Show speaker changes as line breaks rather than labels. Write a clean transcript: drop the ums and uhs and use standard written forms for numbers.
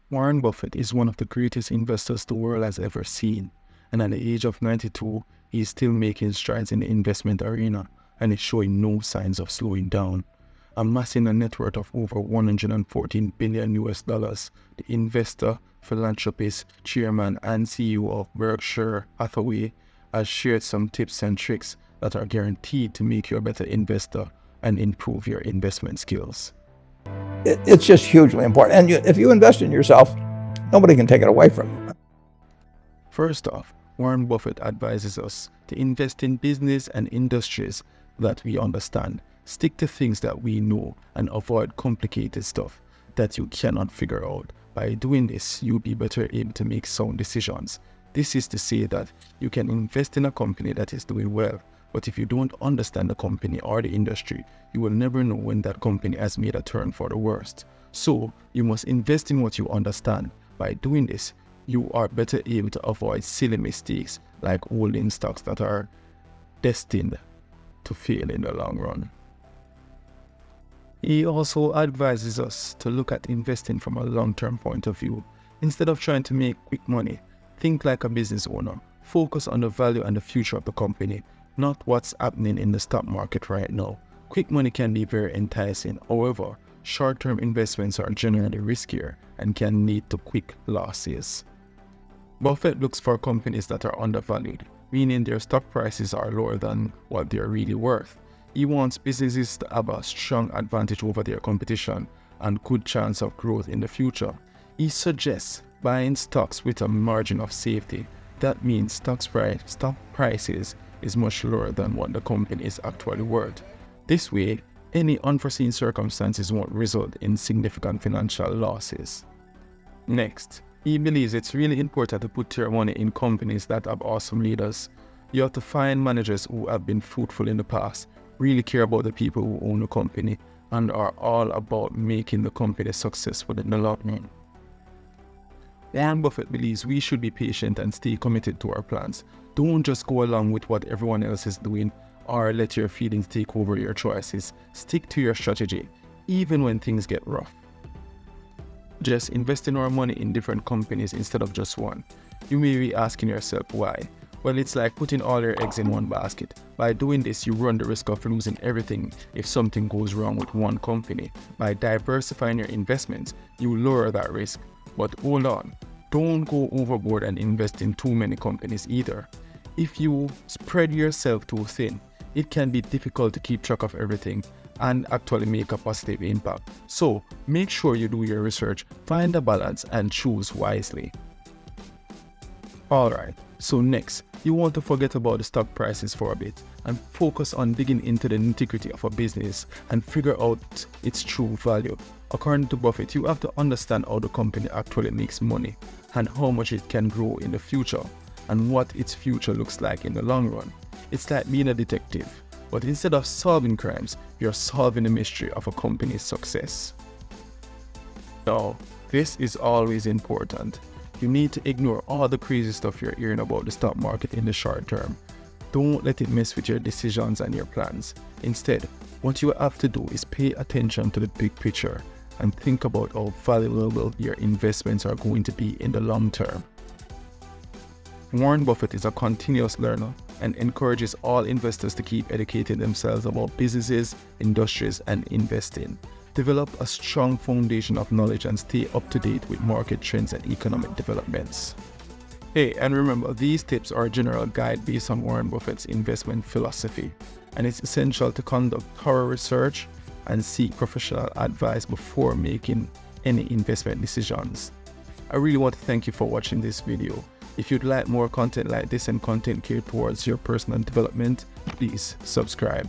Warren Buffett is one of the greatest investors the world has ever seen, and at the age of 92, he is still making strides in the investment arena and is showing no signs of slowing down. Amassing a net worth of over 114 billion US dollars, the investor, philanthropist, chairman, and CEO of Berkshire Hathaway has shared some tips and tricks that are guaranteed to make you a better investor and improve your investment skills.
It's just hugely important. And if you invest in yourself, nobody can take it away from you.
First off, Warren Buffett advises us to invest in business and industries that we understand. Stick to things that we know and avoid complicated stuff that you cannot figure out. By doing this, you'll be better able to make sound decisions. This is to say that you can invest in a company that is doing well, but if you don't understand the company or the industry, you will never know when that company has made a turn for the worst. So, you must invest in what you understand. By doing this, you are better able to avoid silly mistakes like holding stocks that are destined to fail in the long run. He also advises us to look at investing from a long-term point of view. Instead of trying to make quick money, think like a business owner. Focus on the value and the future of the company, not what's happening in the stock market right now. Quick money can be very enticing. However, short-term investments are generally riskier and can lead to quick losses. Buffett looks for companies that are undervalued, meaning their stock prices are lower than what they're really worth. He wants businesses to have a strong advantage over their competition and good chance of growth in the future. He suggests buying stocks with a margin of safety. That means stock prices is much lower than what the company is actually worth. This way, any unforeseen circumstances won't result in significant financial losses. Next, he believes it's really important to put your money in companies that have awesome leaders. You have to find managers who have been fruitful in the past, really care about the people who own the company, and are all about making the company successful in the long run. Warren Buffett believes we should be patient and stay committed to our plans. Don't just go along with what everyone else is doing or let your feelings take over your choices. Stick to your strategy, even when things get rough. Just investing our money in different companies instead of just one. You may be asking yourself why. Well, it's like putting all your eggs in one basket. By doing this, you run the risk of losing everything if something goes wrong with one company. By diversifying your investments, you lower that risk. But hold on, don't go overboard and invest in too many companies either. If you spread yourself too thin, it can be difficult to keep track of everything and actually make a positive impact. So make sure you do your research, find a balance, and choose wisely. Alright, so next, you want to forget about the stock prices for a bit and focus on digging into the nitty-gritty of a business and figure out its true value. According to Buffett, you have to understand how the company actually makes money and how much it can grow in the future and what its future looks like in the long run. It's like being a detective, but instead of solving crimes, you're solving the mystery of a company's success. Now, this is always important. You need to ignore all the crazy stuff you're hearing about the stock market in the short term. Don't let it mess with your decisions and your plans. Instead, what you have to do is pay attention to the big picture and think about how valuable your investments are going to be in the long term. Warren Buffett is a continuous learner and encourages all investors to keep educating themselves about businesses, industries, and investing. Develop a strong foundation of knowledge and stay up to date with market trends and economic developments. Hey, and remember, these tips are a general guide based on Warren Buffett's investment philosophy, and it's essential to conduct thorough research and seek professional advice before making any investment decisions. I really want to thank you for watching this video. If you'd like more content like this and content geared towards your personal development, please subscribe.